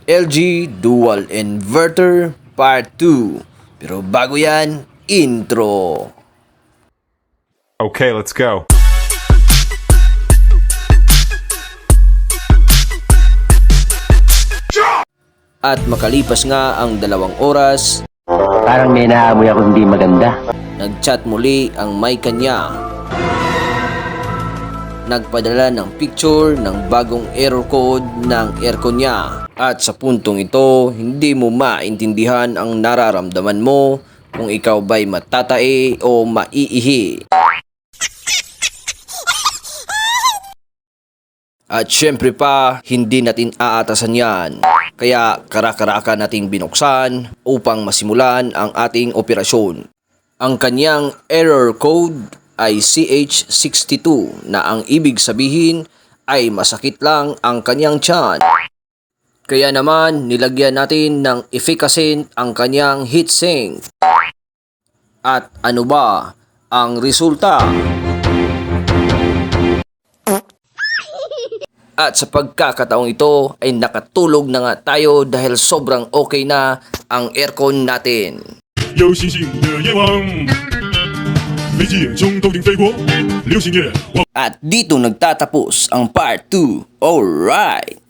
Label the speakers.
Speaker 1: LG Dual Inverter Part 2. Pero bago yan, intro.
Speaker 2: Okay, let's go.
Speaker 1: At makalipas nga ang 2 oras,
Speaker 3: Parang may naamoy ako hindi maganda.
Speaker 1: nagchat muli ang may kanya. Nagpadala ng picture ng bagong error code ng aircon niya. At sa puntong ito, hindi mo maintindihan ang nararamdaman mo kung ikaw ba'y matatae o maiihi. At syempre pa, hindi natin aatasan yan. Kaya karakaraka nating binuksan upang masimulan ang ating operasyon. Ang kanyang error code ay CH62 na ang ibig sabihin ay masakit lang ang kanyang tiyan. Kaya naman nilagyan natin ng efficacent ang kanyang heatsink. At ano ba ang resulta? At sa pagkakataong ito ay nakatulog na nga tayo dahil sobrang okay na ang aircon natin.
Speaker 4: 有星星的夜晚，飞机眼中头顶飞过流星月。
Speaker 1: At dito nagtatapos ang part 2. Alright!